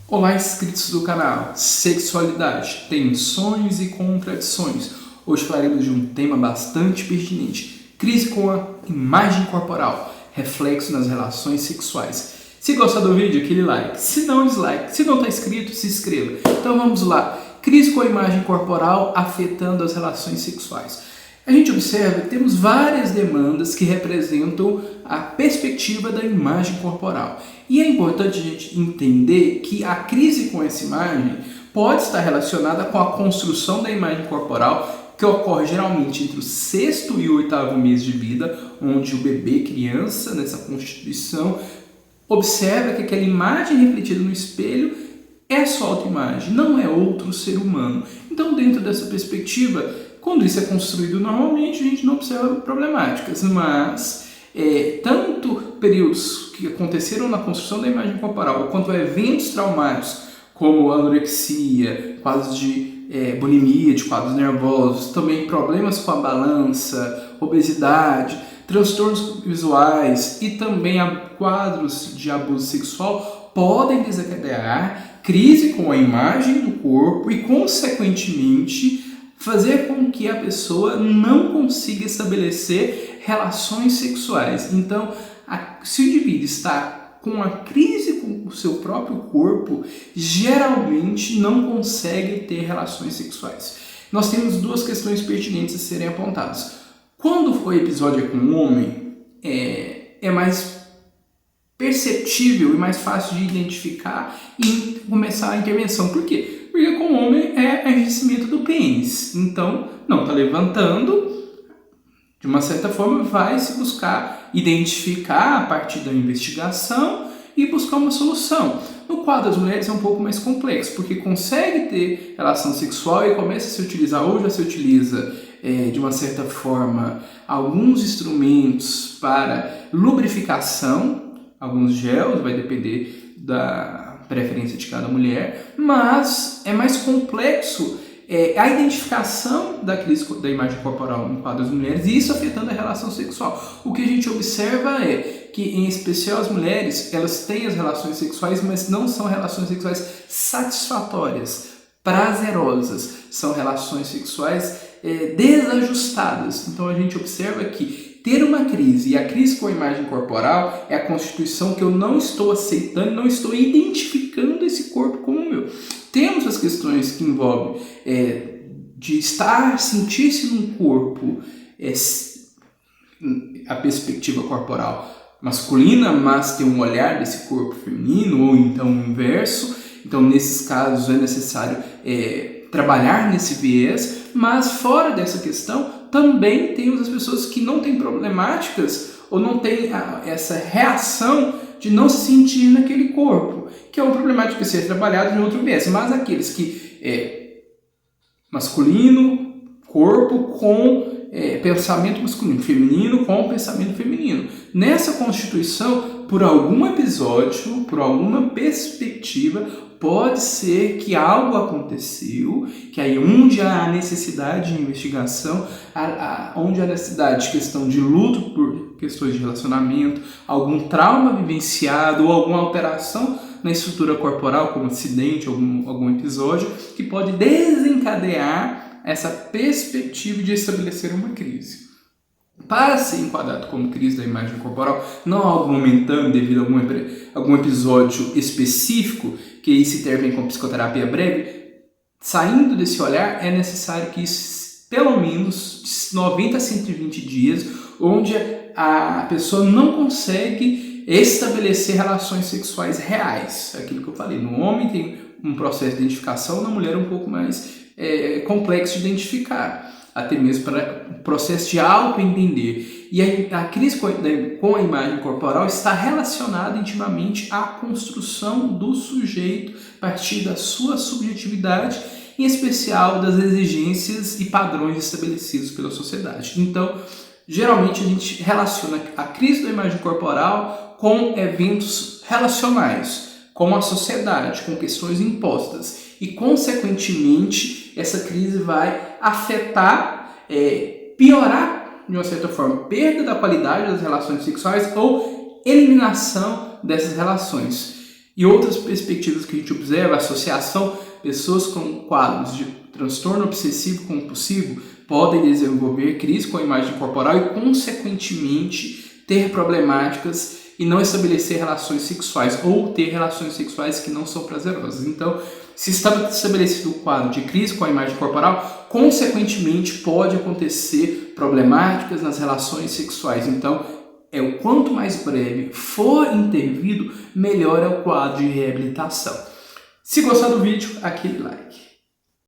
Olá, inscritos do canal Sexualidade, Tensões e Contradições. Hoje falaremos de um tema bastante pertinente: crise com a imagem corporal, reflexo nas relações sexuais. Se gostar do vídeo, aquele like. Se não, dislike. Se não está inscrito, se inscreva. Então vamos lá. Crise com a imagem corporal afetando as relações sexuais. A gente observa que temos várias demandas que representam a perspectiva da imagem corporal. E é importante a gente entender que a crise com essa imagem pode estar relacionada com a construção da imagem corporal, que ocorre geralmente entre o 6º e o 8º mês de vida, onde o bebê, criança, nessa constituição, observa que aquela imagem refletida no espelho é sua autoimagem, não é outro ser humano. Então, dentro dessa perspectiva, quando isso é construído normalmente, a gente não observa problemáticas, mas tanto períodos que aconteceram na construção da imagem corporal, quanto eventos traumáticos, como anorexia, quadros de bulimia, de quadros nervosos, também problemas com a balança, obesidade, transtornos visuais e também quadros de abuso sexual, podem desencadear crise com a imagem do corpo e, consequentemente, fazer com que a pessoa não consiga estabelecer relações sexuais. Então, se o indivíduo está com a crise com o seu próprio corpo, geralmente não consegue ter relações sexuais. Nós temos duas questões pertinentes a serem apontadas. Quando o episódio é com um homem, é mais perceptível e mais fácil de identificar e começar a intervenção. Por quê? Porque com o homem é enrijecimento do pênis. Então, não está levantando, de uma certa forma vai se buscar identificar a partir da investigação e buscar uma solução. No quadro das mulheres é um pouco mais complexo, porque consegue ter relação sexual e começa a se utilizar, ou já se utiliza de uma certa forma, alguns instrumentos para lubrificação, alguns gels, vai depender da preferência de cada mulher, mas é mais complexo a identificação da crise da imagem corporal no quadro das mulheres e isso afetando a relação sexual. O que a gente observa é que, em especial as mulheres, elas têm as relações sexuais, mas não são relações sexuais satisfatórias, prazerosas, são relações sexuais desajustadas. Então a gente observa que ter uma crise, e a crise com a imagem corporal é a constituição que eu não estou aceitando, não estou identificando esse corpo como o meu. Temos as questões que envolvem de sentir-se num corpo, a perspectiva corporal masculina, mas ter um olhar desse corpo feminino, ou então o inverso. Então, nesses casos, é necessário trabalhar nesse viés, mas fora dessa questão, também temos as pessoas que não têm problemáticas ou não têm essa reação de não se sentir naquele corpo, que é uma problemática que ser trabalhada em outro viés, mas aqueles que masculino, corpo com pensamento masculino, feminino com pensamento feminino. Nessa constituição, por algum episódio, por alguma perspectiva, pode ser que algo aconteceu, que aí onde há a necessidade de investigação, onde há a necessidade de questão de luto por questões de relacionamento, algum trauma vivenciado ou alguma alteração na estrutura corporal, como acidente, algum episódio, que pode desencadear essa perspectiva de estabelecer uma crise. Para ser enquadrado como crise da imagem corporal, não algo momentâneo devido a algum episódio específico, que aí se intervém com psicoterapia breve, saindo desse olhar, é necessário que isso, pelo menos 90 a 120 dias, onde a pessoa não consegue estabelecer relações sexuais reais. Aquilo que eu falei, no homem tem um processo de identificação, na mulher é um pouco mais complexo de identificar, até mesmo para o processo de auto-entender. E a crise com a imagem corporal está relacionada intimamente à construção do sujeito a partir da sua subjetividade, em especial das exigências e padrões estabelecidos pela sociedade. Então, geralmente a gente relaciona a crise da imagem corporal com eventos relacionais, com a sociedade, com questões impostas. E, consequentemente, essa crise vai afetar, piorar, de uma certa forma, perda da qualidade das relações sexuais ou eliminação dessas relações. E outras perspectivas que a gente observa a associação, pessoas com quadros de transtorno obsessivo compulsivo podem desenvolver crise com a imagem corporal e, consequentemente, ter problemáticas e não estabelecer relações sexuais ou ter relações sexuais que não são prazerosas. Então, se está estabelecido o quadro de crise com a imagem corporal, consequentemente pode acontecer problemáticas nas relações sexuais. Então, o quanto mais breve for intervido, melhor é o quadro de reabilitação. Se gostou do vídeo, aquele like.